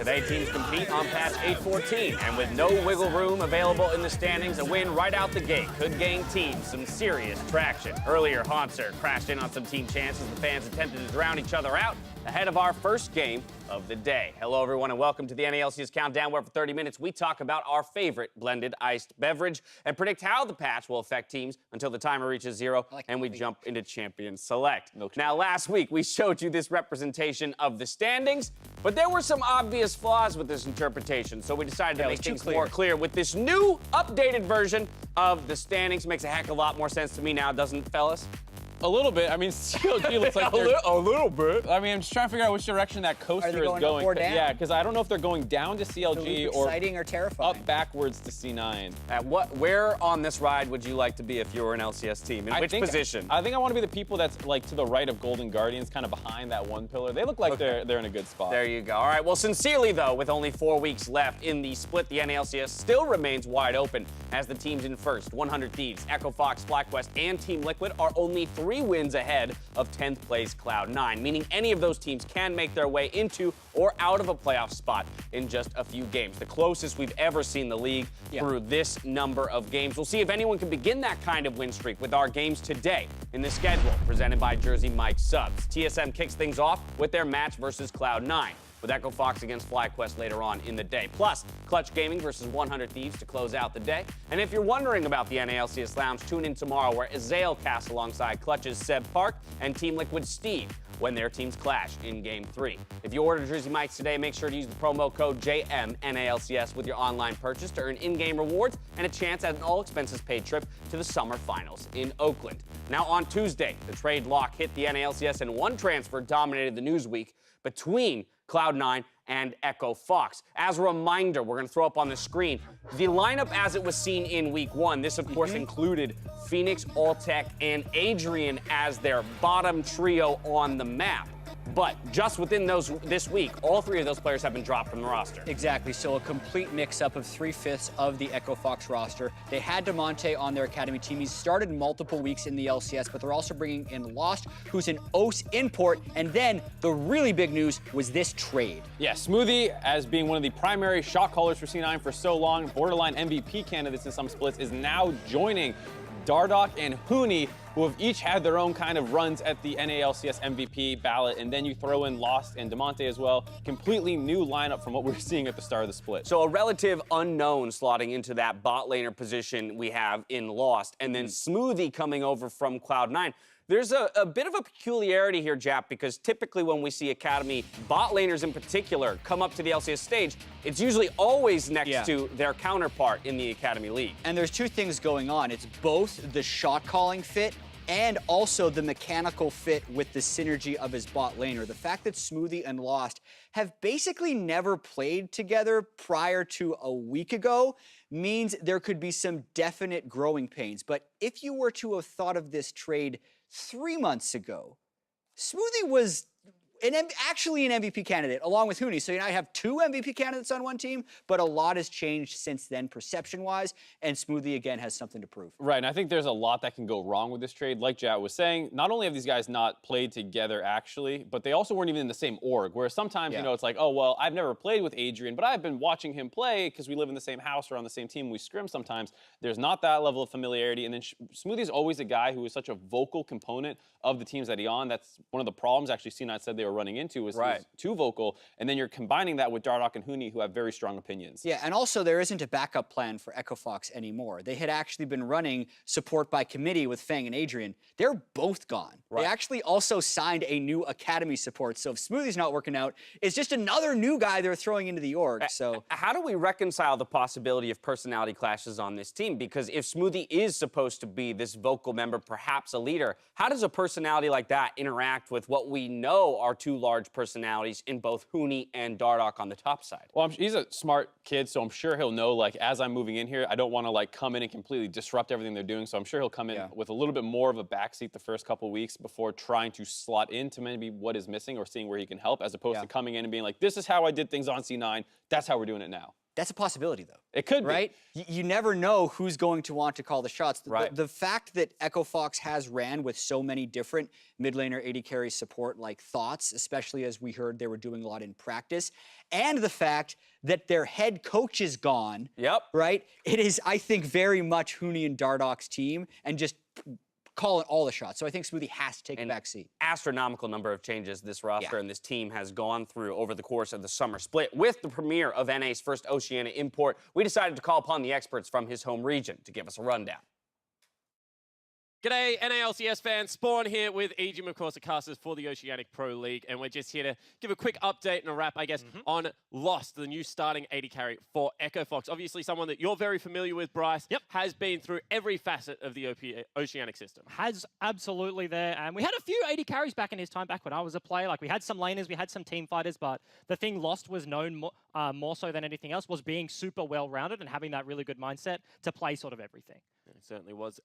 Today, teams compete on patch 814, and with no wiggle room available in the standings, a win right out the gate could gain teams some serious traction. Earlier, Haunter crashed in on some team chances. The fans attempted to drown each other out ahead of our first game of the day. Hello, everyone, and welcome to the NA LCS Countdown, where for 30 minutes we talk about our favorite blended iced beverage and predict how the patch will affect teams until the timer reaches zero and we jump into Champion Select. Now, last week we showed you this representation of the standings, but there were some obvious flaws with this interpretation, so we decided to make things more clear with this new, updated version of the standings. Makes a heck of a lot more sense to me now, doesn't it, fellas? A little bit. I mean, CLG looks like a little bit. I mean, I'm just trying to figure out which direction that coaster is going. Up or down? Yeah, because I don't know if they're going down to CLG or exciting or terrifying. up backwards to C9. Where on this ride would you like to be if you were an LCS team? In which position? I think I want to be the people that's like to the right of Golden Guardians, kind of behind that one pillar. They look like they're in a good spot. There you go. All right. Well, sincerely though, with only 4 weeks left in the split, the NA LCS still remains wide open as the teams in first, 100 Thieves, Echo Fox, FlyQuest, and Team Liquid are only 3 wins ahead of 10th place Cloud9, meaning any of those teams can make their way into or out of a playoff spot in just a few games. The closest we've ever seen the league through this number of games. We'll see if anyone can begin that kind of win streak with our games today in the schedule presented by Jersey Mike Subs. TSM kicks things off with their match versus Cloud9, with Echo Fox against FlyQuest later on in the day. Plus, Clutch Gaming versus 100 Thieves to close out the day. And if you're wondering about the NA LCS Lounge, tune in tomorrow where Azael casts alongside Clutch's Seb Park and Team Liquid Steve when their teams clash in Game 3. If you order Jersey Mike's today, make sure to use the promo code JMNALCS with your online purchase to earn in-game rewards and a chance at an all-expenses-paid trip to the Summer Finals in Oakland. Now on Tuesday, the trade lock hit the NA LCS and one transfer dominated the news week between Cloud9 and Echo Fox. As a reminder, we're going to throw up on the screen the lineup as it was seen in week 1. This, of course, included Phoenix, Alltech, and Adrian as their bottom trio on the map. But just within this week, all 3 of those players have been dropped from the roster. Exactly, so a complete mix-up of 3/5 of the Echo Fox roster. They had Demonte on their academy team. He's started multiple weeks in the LCS, but they're also bringing in Lost, who's an OS import. And then the really big news was this trade. Yeah, Smoothie, as being one of the primary shot callers for C9 for so long, borderline MVP candidates in some splits, is now joining Dardoch and Huni, who have each had their own kind of runs at the NA LCS MVP ballot, and then you throw in Lost and Demonte as well. Completely new lineup from what we were seeing at the start of the split. So a relative unknown slotting into that bot laner position we have in Lost, and then Smoothie coming over from Cloud9. There's a bit of a peculiarity here, Jap, because typically when we see Academy bot laners in particular come up to the LCS stage, it's usually always next to their counterpart in the Academy League. And there's 2 things going on. It's both the shot calling fit and also the mechanical fit with the synergy of his bot laner. The fact that Smoothie and Lost have basically never played together prior to a week ago means there could be some definite growing pains. But if you were to have thought of this trade 3 months ago, Smoothie was actually an MVP candidate along with Huni. So you now have 2 MVP candidates on one team, but a lot has changed since then perception-wise, and Smoothie again has something to prove. Right, and I think there's a lot that can go wrong with this trade. Like Jat was saying, not only have these guys not played together actually, but they also weren't even in the same org, whereas sometimes, you know, it's like, oh, well, I've never played with Adrian, but I've been watching him play because we live in the same house or on the same team, we scrim sometimes. There's not that level of familiarity, and then Smoothie's always a guy who is such a vocal component of the teams that he's on. That's one of the problems actually C9 said they were running into, was he's too vocal, and then you're combining that with Dardoch and Huni, who have very strong opinions. Yeah, and also there isn't a backup plan for Echo Fox anymore. They had actually been running support by committee with Fang and Adrian. They're both gone. They actually also signed a new academy support, so if Smoothie's not working out, it's just another new guy they're throwing into the org. So how do we reconcile the possibility of personality clashes on this team? Because if Smoothie is supposed to be this vocal member, perhaps a leader, how does a personality like that interact with what we know are 2 large personalities in both Huni and Dardoch on the top side? Well, he's a smart kid, so I'm sure he'll know, like, as I'm moving in here, I don't want to, like, come in and completely disrupt everything they're doing, so I'm sure he'll come in with a little bit more of a backseat the first couple weeks before trying to slot into maybe what is missing or seeing where he can help, as opposed to coming in and being like, this is how I did things on C9, that's how we're doing it now. That's a possibility, though. It could be. Right? You never know who's going to want to call the shots. Right. The fact that Echo Fox has ran with so many different mid laner AD carry support like thoughts, especially as we heard they were doing a lot in practice, and the fact that their head coach is gone. Yep. Right? It is, I think, very much Huni and Dardok's team and just calling all the shots. So I think Smoothie has to take a back seat. Astronomical number of changes this roster and this team has gone through over the course of the summer split. With the premiere of NA's first Oceania import, we decided to call upon the experts from his home region to give us a rundown. G'day, NA LCS fans. Spawn here with Aegium, of course, the casters for the Oceanic Pro League, and we're just here to give a quick update and a wrap, I guess, on Lost, the new starting AD carry for Echo Fox. Obviously, someone that you're very familiar with, Bryce, has been through every facet of the Oceanic system. Has absolutely there, and we had a few AD carries back in his time, back when I was a player. Like, we had some laners, we had some team fighters, but the thing Lost was known more so than anything else was being super well-rounded and having that really good mindset to play sort of everything. It certainly was.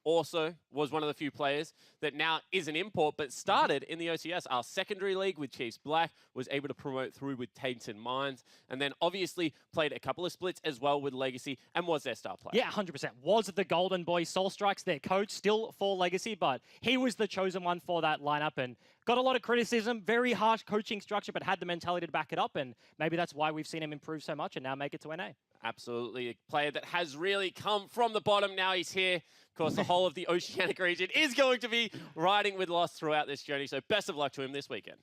Also was one of the few players that now is an import, but started in the OCS. Our secondary league with Chiefs Black, was able to promote through with Tainted Minds, and then obviously played a couple of splits as well with Legacy and was their star player. Yeah, 100%. Was the golden boy. Soul Strike's their coach, still for Legacy, but he was the chosen one for that lineup and got a lot of criticism, very harsh coaching structure, but had the mentality to back it up, and maybe that's why we've seen him improve so much and now make it to NA. Absolutely. A player that has really come from the bottom. Now he's here. Of course, the whole of the Oceanic region is going to be riding with Lost throughout this journey. So best of luck to him this weekend.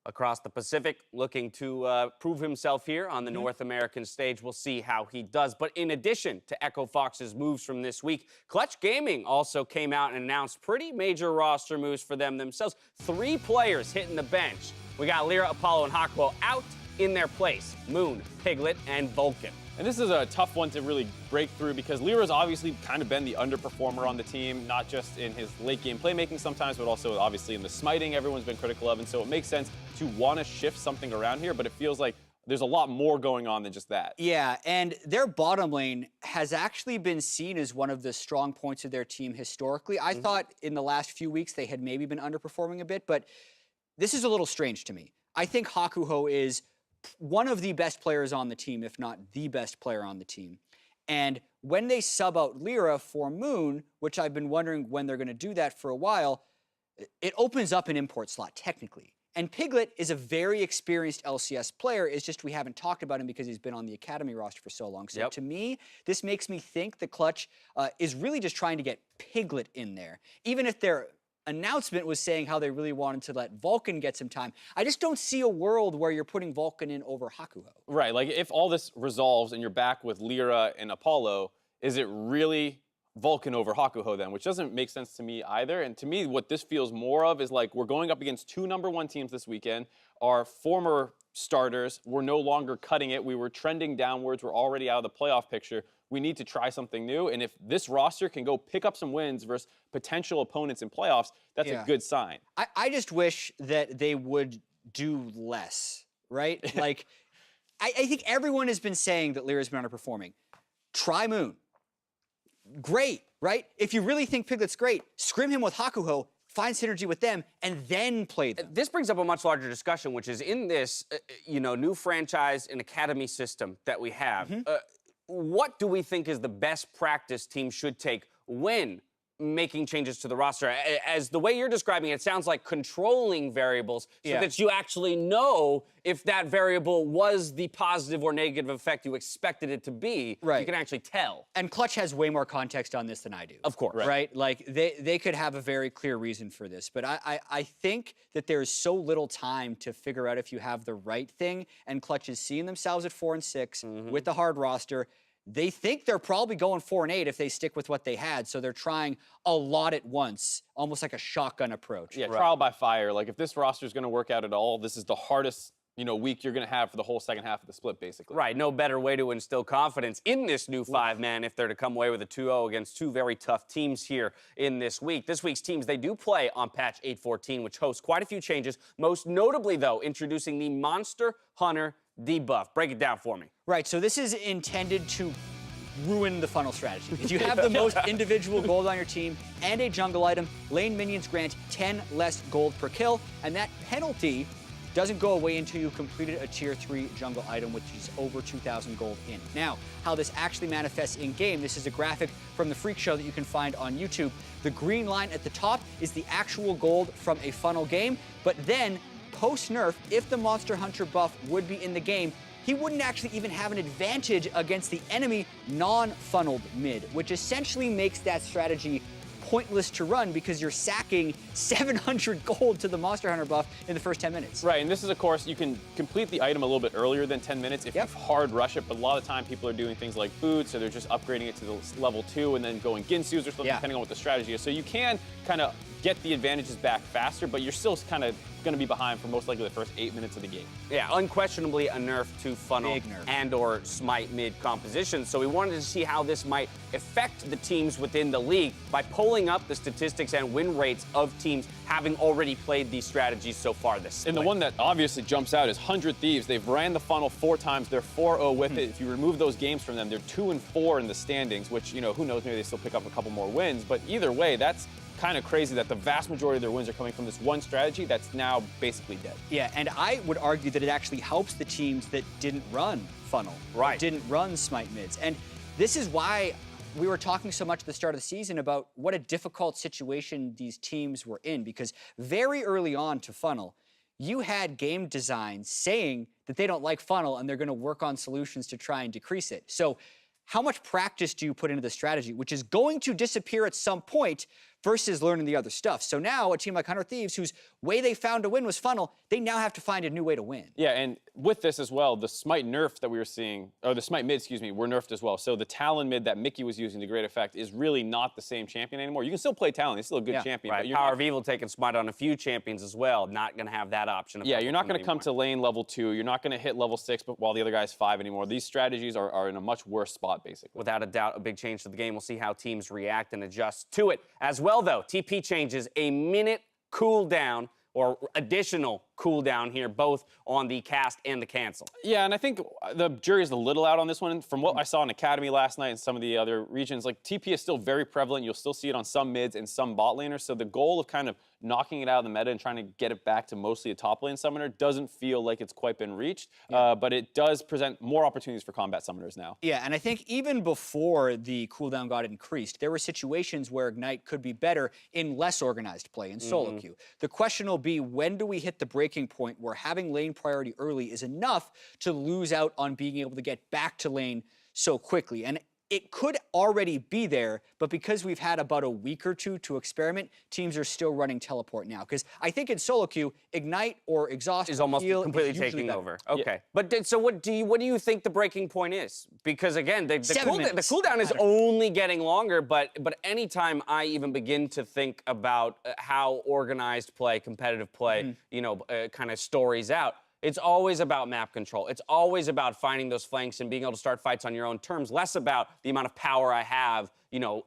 Across the Pacific, looking to prove himself here on the North American stage. We'll see how he does. But in addition to Echo Fox's moves from this week, Clutch Gaming also came out and announced pretty major roster moves for them themselves. 3 players hitting the bench. We got Lyra, Apollo, and Hakuho out. In their place, Moon, Piglet, and Vulcan. And this is a tough one to really break through because Lyra's obviously kind of been the underperformer on the team, not just in his late game playmaking sometimes, but also obviously in the smiting everyone's been critical of. And so it makes sense to want to shift something around here, but it feels like there's a lot more going on than just that. Yeah, and their bottom lane has actually been seen as one of the strong points of their team historically. I thought in the last few weeks they had maybe been underperforming a bit, but this is a little strange to me. I think Hakuho is one of the best players on the team, if not the best player on the team. And when they sub out Lyra for Moon, which I've been wondering when they're going to do that for a while, it opens up an import slot, technically. And Piglet is a very experienced LCS player. It's just we haven't talked about him because he's been on the Academy roster for so long. So to me, this makes me think the Clutch is really just trying to get Piglet in there. Even if they're announcement was saying how they really wanted to let Vulcan get some time. I just don't see a world where you're putting Vulcan in over Hakuho. Right, like if all this resolves and you're back with Lyra and Apollo, is it really Vulcan over Hakuho then? Which doesn't make sense to me either. And to me, what this feels more of is like we're going up against 2 #1 teams this weekend. Our former starters were no longer cutting it. We were trending downwards. We're already out of the playoff picture. We need to try something new. And if this roster can go pick up some wins versus potential opponents in playoffs, that's a good sign. I just wish that they would do less, right? Like, I think everyone has been saying that Lyra's been underperforming. Try Moon. Great, right? If you really think Piglet's great, scrim him with Hakuho, find synergy with them, and then play them. This brings up a much larger discussion, which is in this, new franchise and academy system that we have. What do we think is the best practice teams should take when making changes to the roster? As the way you're describing it, it sounds like controlling variables so that you actually know if that variable was the positive or negative effect you expected it to be. Right. You can actually tell. And Clutch has way more context on this than I do. Of course. Right? Like, they could have a very clear reason for this. But I think that there's so little time to figure out if you have the right thing. And Clutch is seeing themselves at 4 and 6 with the hard roster. They think they're probably going 4 and 8 if they stick with what they had. So they're trying a lot at once, almost like a shotgun approach. Yeah, trial by fire. Like if this roster is going to work out at all, this is the hardest week you're going to have for the whole second half of the split, basically. Right, no better way to instill confidence in this new 5-man if they're to come away with a 2-0 against 2 very tough teams here in this week. This week's teams, they do play on patch 8.14, which hosts quite a few changes, most notably, though, introducing the Monster Hunter debuff. Break it down for me. Right, so this is intended to ruin the funnel strategy. If you have the most individual gold on your team and a jungle item, lane minions grant 10 less gold per kill, and that penalty doesn't go away until you've completed a tier 3 jungle item, which is over 2,000 gold in. Now, how this actually manifests in-game, this is a graphic from the Freak Show that you can find on YouTube. The green line at the top is the actual gold from a funnel game, but then post-nerf, if the Monster Hunter buff would be in the game, he wouldn't actually even have an advantage against the enemy non-funneled mid, which essentially makes that strategy pointless to run because you're sacking 700 gold to the Monster Hunter buff in the first 10 minutes. Right, and this is, of course, you can complete the item a little bit earlier than 10 minutes if you hard rush it, but a lot of time people are doing things like boots, so they're just upgrading it to the level 2 and then going Ginsus or something, depending on what the strategy is. So you can kind of get the advantages back faster, but you're still kind of going to be behind for most likely the first 8 minutes of the game. Yeah, unquestionably a nerf to funnel nerf. and or smite mid composition. So we wanted to see how this might affect the teams within the league by pulling up the statistics and win rates of teams having already played these strategies so far this split. And the one that obviously jumps out is 100 Thieves. They've ran the funnel 4 times. They're 4-0 with it. If you remove those games from them, they're 2-4 in the standings, which, you know, who knows, maybe they still pick up a couple more wins. But either way, that's kind of crazy that the vast majority of their wins are coming from this one strategy that's now basically dead. Yeah, and I would argue that it actually helps the teams that didn't run funnel, right, didn't run smite mids. And this is why we were talking so much at the start of the season about what a difficult situation these teams were in, because very early on to funnel, you had game designs saying that they don't like funnel and they're going to work on solutions to try and decrease it. So how much practice do you put into the strategy, which is going to disappear at some point, versus learning the other stuff? So now a team like 100 Thieves, whose way they found to win was funnel, they now have to find a new way to win. Yeah, and with this as well, the smite nerf that we were seeing, or the smite mid, excuse me, were nerfed as well. So the Talon mid that Mickey was using to great effect is really not the same champion anymore. You can still play Talon, he's still a good champion. Right, but Power of Evil taking smite on a few champions as well, not going to have that option. Yeah, you're not going to come to lane level 2, you're not going to hit level 6 but while the other guy's 5 anymore. These strategies are in a much worse spot, basically. Without a doubt, a big change to the game. We'll see how teams react and adjust to it. As well, though, TP changes a minute cooldown or additional cooldown here, both on the cast and the cancel. Yeah, and I think the jury's a little out on this one. From what I saw in Academy last night and some of the other regions, like TP is still very prevalent. You'll still see it on some mids and some bot laners. So the goal of kind of knocking it out of the meta and trying to get it back to mostly a top lane summoner doesn't feel like it's quite been reached, but it does present more opportunities for combat summoners now. Yeah, and I think even before the cooldown got increased, there were situations where Ignite could be better in less organized play, in solo queue. The question will be, when do we hit the breaking point where having lane priority early is enough to lose out on being able to get back to lane so quickly? And it could already be there, but because we've had about a week or two to experiment, teams are still running teleport now. Because I think in solo queue, Ignite or Exhaust is almost completely taking over. Okay, but so what do you think the breaking point is? Because again, the cooldown is only getting longer. But anytime I even begin to think about how organized play, competitive play, kind of stories out, it's always about map control. It's always about finding those flanks and being able to start fights on your own terms, less about the amount of power I have,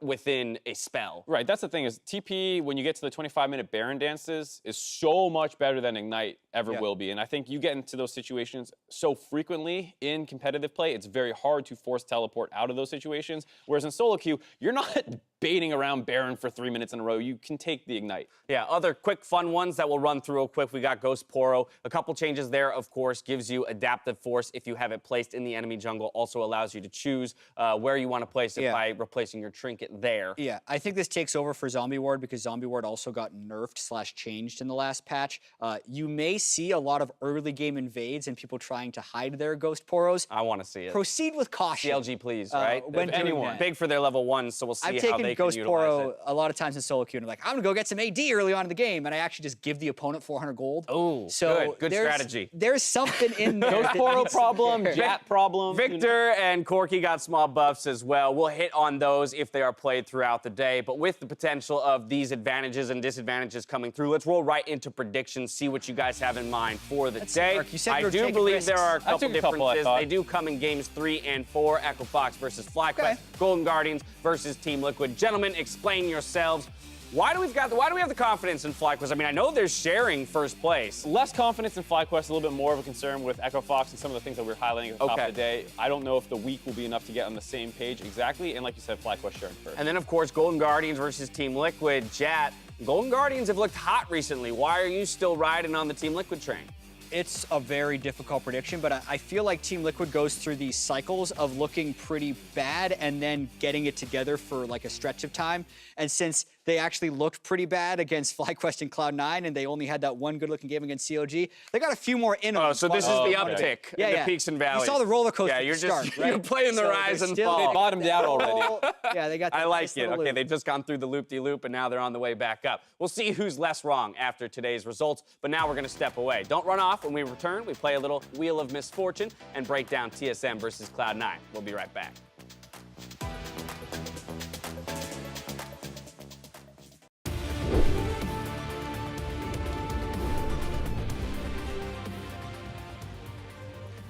within a spell. Right, that's the thing is TP, when you get to the 25-minute Baron dances, is so much better than Ignite ever will be. And I think you get into those situations so frequently in competitive play, it's very hard to force teleport out of those situations. Whereas in solo queue, you're not baiting around Baron for 3 minutes in a row. You can take the Ignite. Yeah, other quick fun ones that we'll run through real quick. We got Ghost Poro. A couple changes there, of course, gives you Adaptive Force if you have it placed in the enemy jungle. Also allows you to choose where you want to place it by replacing your trinket there. Yeah, I think this takes over for Zombie Ward because Zombie Ward also got nerfed/changed in the last patch. You may see a lot of early game invades and people trying to hide their Ghost Poros. I want to see it. Proceed with caution. CLG, please, right? When anyone. Big for their level 1, so we'll see I've how taken they Ghost can utilize Poro it. a lot of times in solo queue, and I'm like, I'm gonna go get some AD early on in the game, and I actually just give the opponent 400 gold. Oh, so good strategy. There's something in there. Ghost Poro problem, Jat problem. Victor and Corky got small buffs as well. We'll hit on those if they are played throughout the day, but with the potential of these advantages and disadvantages coming through, let's roll right into predictions, see what you guys have in mind for the day. Dark. You said I you were do taking believe risks. there are a couple took a couple, differences. I They do come in games 3 and 4. Echo Fox versus FlyQuest, Golden Guardians versus Team Liquid. Gentlemen, explain yourselves. Why do we have the confidence in FlyQuest? I mean, I know they're sharing first place. Less confidence in FlyQuest, a little bit more of a concern with Echo Fox and some of the things that we're highlighting at the top of the day. I don't know if the week will be enough to get on the same page exactly, and like you said, FlyQuest sharing first. And then, of course, Golden Guardians versus Team Liquid. Jat, Golden Guardians have looked hot recently. Why are you still riding on the Team Liquid train? It's a very difficult prediction, but I feel like Team Liquid goes through these cycles of looking pretty bad and then getting it together for like a stretch of time. And since they actually looked pretty bad against FlyQuest and Cloud9, and they only had that one good-looking game against COG, they got a few more in them. Oh, so this is the uptick in the peaks and valleys. You saw the roller coaster Yeah, you're at the start, right? you're playing the rise and fall. They bottomed out already. Yeah, they got that I like nice it. little Okay, loop. they've just gone through the loop-de-loop, and now they're on the way back up. We'll see who's less wrong after today's results, but now we're going to step away. Don't run off. When we return, we play a little Wheel of Misfortune and break down TSM versus Cloud9. We'll be right back.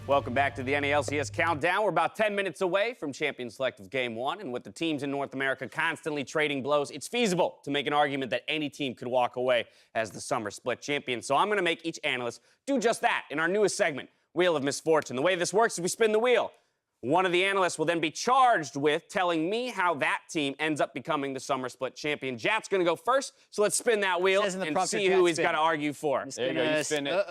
Welcome back to the NA LCS Countdown. We're about 10 minutes away from Champion Selective Game 1, and with the teams in North America constantly trading blows, it's feasible to make an argument that any team could walk away as the Summer Split champion. So I'm going to make each analyst do just that in our newest segment, Wheel of Misfortune. The way this works is we spin the wheel. One of the analysts will then be charged with telling me how that team ends up becoming the Summer Split champion. Jat's going to go first, so let's spin that wheel and see who he's got to argue for. There you go, you spin it.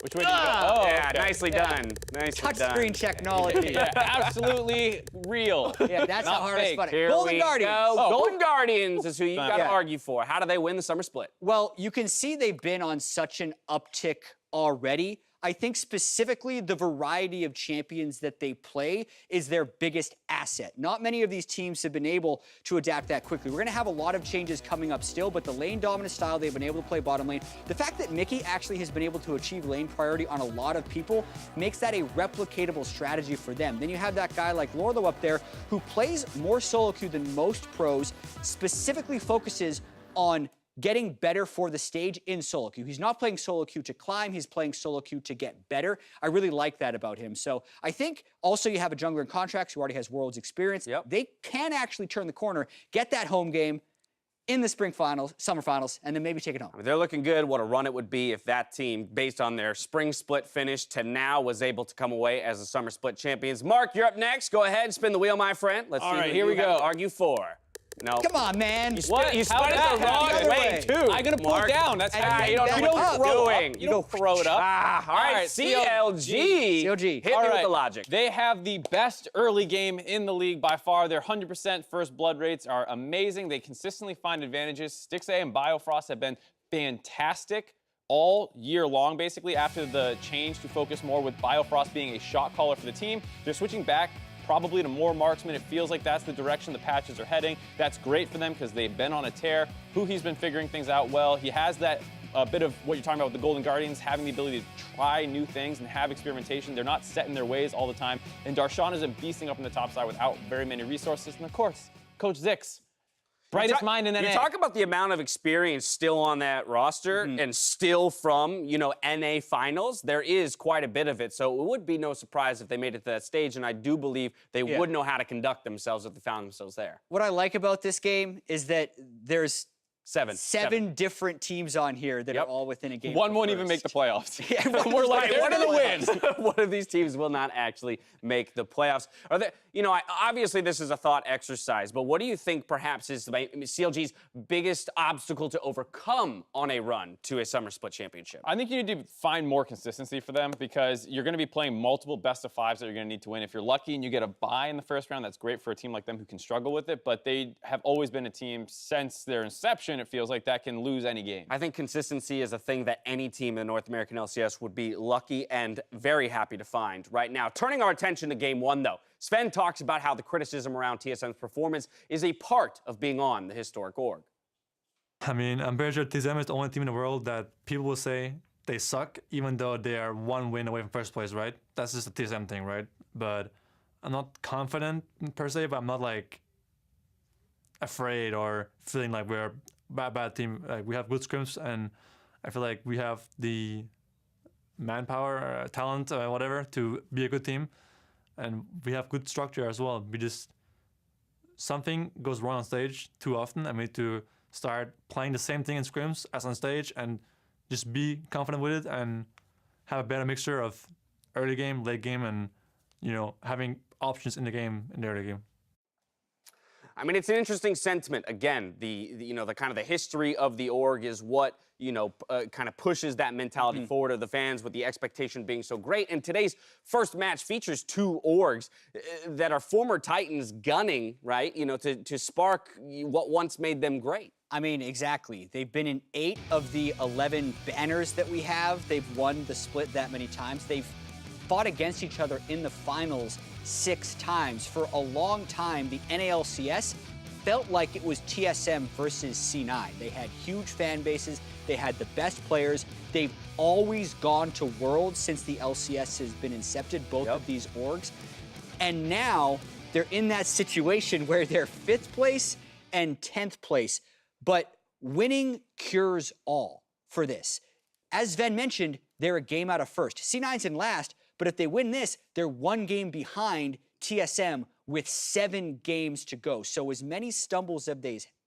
Which way do you go? Oh, yeah, okay. nicely done. Nicely done. Touchscreen technology. Yeah, absolutely real. Yeah, that's Not the hardest fake. part. Here Golden we Guardians. go. Oh, Golden Guardians is who you got to Yeah. argue for. How do they win the Summer Split? Well, you can see they've been on such an uptick already. I think specifically the variety of champions that they play is their biggest asset. Not many of these teams have been able to adapt that quickly. We're going to have a lot of changes coming up still, but the lane dominant style, they've been able to play bottom lane. The fact that Mickey actually has been able to achieve lane priority on a lot of people makes that a replicatable strategy for them. Then you have that guy like Lorlo up there who plays more solo queue than most pros, specifically focuses on getting better for the stage in solo queue. He's not playing solo queue to climb, he's playing solo queue to get better. I really like that about him. So I think also you have a jungler in contracts who already has Worlds experience. Yep. They can actually turn the corner, get that home game in the spring finals, summer finals, and then maybe take it home. I mean, they're looking good. What a run it would be if that team, based on their spring split finish to now, was able to come away as the Summer Split champions. Mark, you're up next. Go ahead, spin the wheel, my friend. Let's see All right, what here you we have go. to argue for. No. Come on, man. You What? spin How'd it that the wrong happen? way, too. I'm gonna pull Mark. it down. That's And how then you don't back know what up. you're doing. You don't throw it up. All right, CLG. CLG. Hit All me with right. the logic. They have the best early game in the league by far. Their 100% first blood rates are amazing. They consistently find advantages. Stixay and Biofrost have been fantastic all year long, basically, after the change to focus more with Biofrost being a shot caller for the team. They're switching back probably to more marksman. It feels like that's the direction the patches are heading. That's great for them because they've been on a tear. He's been figuring things out well. He has that bit of what you're talking about with the Golden Guardians, having the ability to try new things and have experimentation. They're not set in their ways all the time. And Darshan isn't beasting up on the top side without very many resources. And of course, Coach Zix, brightest mind in NA. You talk about the amount of experience still on that roster and still from, NA finals. There is quite a bit of it. So it would be no surprise if they made it to that stage. And I do believe they would know how to conduct themselves if they found themselves there. What I like about this game is that there's Seven different teams on here that are all within a game. One won't even make the playoffs. Yeah, We're like, Right, one of the wins. One of these teams will not actually make the playoffs. Are there, obviously this is a thought exercise, but what do you think perhaps is CLG's biggest obstacle to overcome on a run to a Summer Split championship? I think you need to find more consistency for them because you're going to be playing multiple best of fives that you're going to need to win. If you're lucky and you get a bye in the first round, that's great for a team like them who can struggle with it, but they have always been a team since their inception, it feels like, that can lose any game. I think consistency is a thing that any team in the North American LCS would be lucky and very happy to find right now. Turning our attention to Game 1, though, Sven talks about how the criticism around TSM's performance is a part of being on the historic org. I mean, I'm pretty sure TSM is the only team in the world that people will say they suck, even though they are one win away from first place, right? That's just a TSM thing, right? But I'm not confident per se, but I'm not like afraid or feeling like we're a bad team. Like, we have good scrims, and I feel like we have the manpower, talent, whatever, to be a good team. And we have good structure as well. Something goes wrong on stage too often, and we need to start playing the same thing in scrims as on stage and just be confident with it and have a better mixture of early game, late game, and having options in the game in the early game. I mean, it's an interesting sentiment. Again, the kind of the history of the org is what kind of pushes that mentality forward of the fans, with the expectation being so great. And today's first match features two orgs that are former Titans gunning, right? To spark what once made them great. I mean, exactly. They've been in 8 of the 11 banners that we have. They've won the split that many times. They've fought against each other in the finals 6 times. For a long time, the NA LCS felt like it was TSM versus C9. They had huge fan bases. They had the best players. They've always gone to Worlds since the LCS has been incepted, both of these orgs. And now they're in that situation where they're 5th place and 10th place. But winning cures all for this. As Sven mentioned, they're a game out of first. C9's in last, but if they win this, they're 1 game behind TSM with 7 games to go. So as many stumbles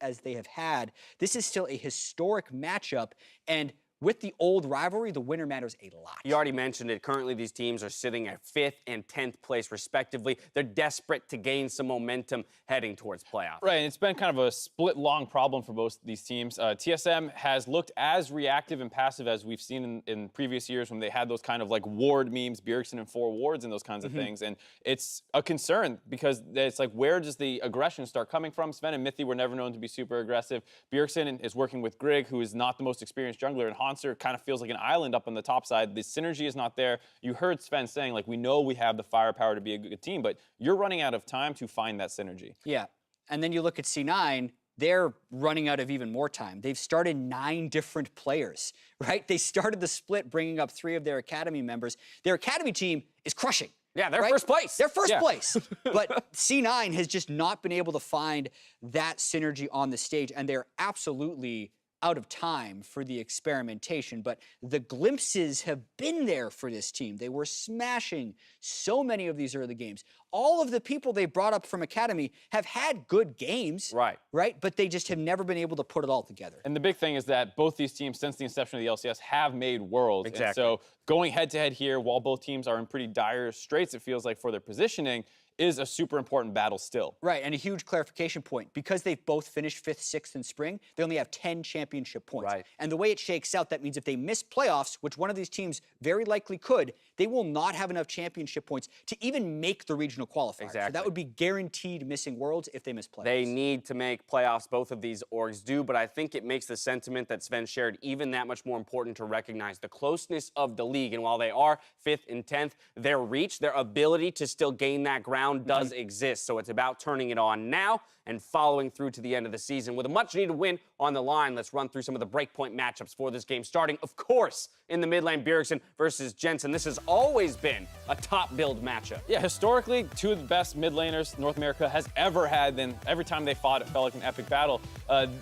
as they have had, this is still a historic matchup. And with the old rivalry, the winner matters a lot. You already mentioned it. Currently, these teams are sitting at 5th and 10th place, respectively. They're desperate to gain some momentum heading towards playoffs. Right, and it's been kind of a split-long problem for both these teams. TSM has looked as reactive and passive as we've seen in previous years when they had those kind of like ward memes, Bjergsen and 4 wards and those kinds of things. And it's a concern because it's like, where does the aggression start coming from? Sven and Mithy were never known to be super aggressive. Bjergsen is working with Grig, who is not the most experienced jungler, and Hanser kind of feels like an island up on the top side. The synergy is not there. You heard Sven saying, like, we know we have the firepower to be a good team, but you're running out of time to find that synergy. Yeah, and then you look at C9, they're running out of even more time. They've started 9 different players, right? They started the split bringing up 3 of their academy members. Their academy team is crushing. Yeah, they're first place. They're first place. But C9 has just not been able to find that synergy on the stage, and they're absolutely out of time for the experimentation. But the glimpses have been there for this team. They were smashing so many of these early games. All of the people they brought up from Academy have had good games, right? But they just have never been able to put it all together. And the big thing is that both these teams, since the inception of the LCS, have made Worlds. Exactly. And so going head-to-head here, while both teams are in pretty dire straits, it feels like, for their positioning, is a super important battle still. Right, and a huge clarification point. Because they've both finished 5th, 6th in spring, they only have 10 championship points. Right. And the way it shakes out, that means if they miss playoffs, which one of these teams very likely could, they will not have enough championship points to even make the regional qualifier. Exactly. So that would be guaranteed missing Worlds if they miss playoffs. They need to make playoffs, both of these orgs do, but I think it makes the sentiment that Sven shared even that much more important to recognize the closeness of the league. And while they are 5th and 10th, their reach, their ability to still gain that ground does exist. So it's about turning it on now and following through to the end of the season. With a much-needed win on the line, let's run through some of the breakpoint matchups for this game, starting, of course, in the mid lane, Bjergsen versus Jensen. This has always been a top build matchup. Yeah, historically, 2 of the best mid laners North America has ever had. Then every time they fought, it felt like an epic battle.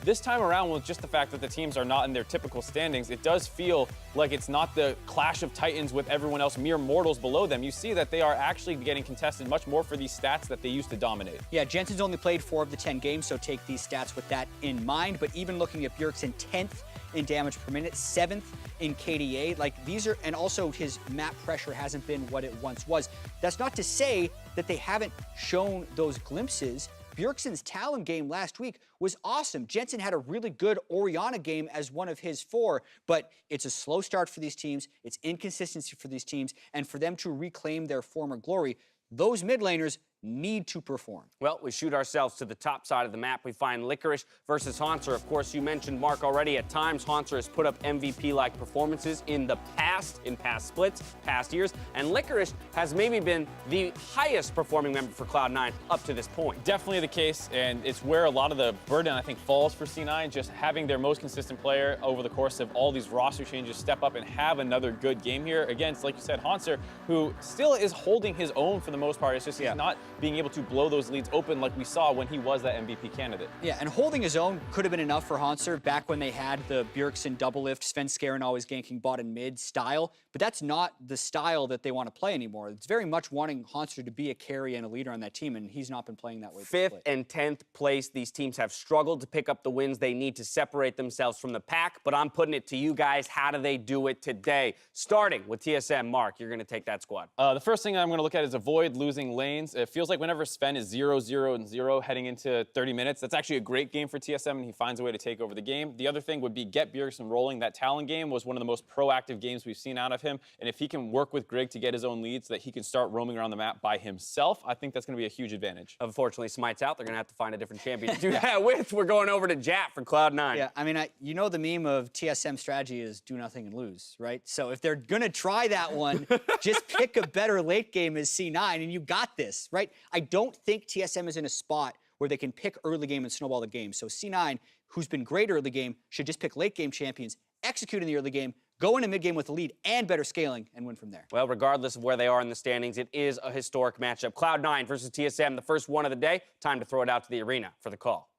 This time around, with just the fact that the teams are not in their typical standings, it does feel like it's not the clash of titans with everyone else, mere mortals below them. You see that they are actually getting contested much more for these stats that they used to dominate. Yeah, Jensen's only played 4 of the 10 games, so take these stats with that in mind. But even looking at Bjergsen, 10th in damage per minute, 7th in KDA, like these are, and also his map pressure hasn't been what it once was. That's not to say that they haven't shown those glimpses. Bjergsen's Talon game last week was awesome. Jensen had a really good Orianna game as one of his 4, but it's a slow start for these teams. It's inconsistency for these teams, and for them to reclaim their former glory, those mid laners need to perform. Well, we shoot ourselves to the top side of the map. We find Licorice versus Hanser. Of course, you mentioned, Mark, already. At times, Hanser has put up MVP-like performances in the past, in past splits, past years, and Licorice has maybe been the highest performing member for Cloud9 up to this point. Definitely the case, and it's where a lot of the burden, I think, falls for C9, just having their most consistent player over the course of all these roster changes step up and have another good game here against, like you said, Hanser, who still is holding his own for the most part. It's just he's not being able to blow those leads open like we saw when he was that MVP candidate. Yeah, and holding his own could have been enough for Hanser back when they had the Bjergsen double lift, Sven Skaren always ganking bot and mid style, but that's not the style that they want to play anymore. It's very much wanting Hanser to be a carry and a leader on that team, and he's not been playing that way. 5th and 10th place, these teams have struggled to pick up the wins. They need to separate themselves from the pack, but I'm putting it to you guys. How do they do it today? Starting with TSM, Mark, you're going to take that squad. The first thing I'm going to look at is avoid losing lanes. It feels feels like whenever Sven is 0-0-0 heading into 30 minutes, that's actually a great game for TSM, and he finds a way to take over the game. The other thing would be get Bjergsen rolling. That Talon game was one of the most proactive games we've seen out of him, and if he can work with Grig to get his own lead so that he can start roaming around the map by himself, I think that's going to be a huge advantage. Unfortunately, Smite's out. They're going to have to find a different champion to do that with. We're going over to Jat for Cloud9. Yeah, I mean, you know the meme of TSM strategy is do nothing and lose, right? So if they're going to try that one, just pick a better late game as C9, and you got this, right? I don't think TSM is in a spot where they can pick early game and snowball the game. So C9, who's been great early game, should just pick late game champions, execute in the early game, go into mid game with a lead and better scaling, and win from there. Well, regardless of where they are in the standings, it is a historic matchup. Cloud9 versus TSM, the first one of the day. Time to throw it out to the arena for the call.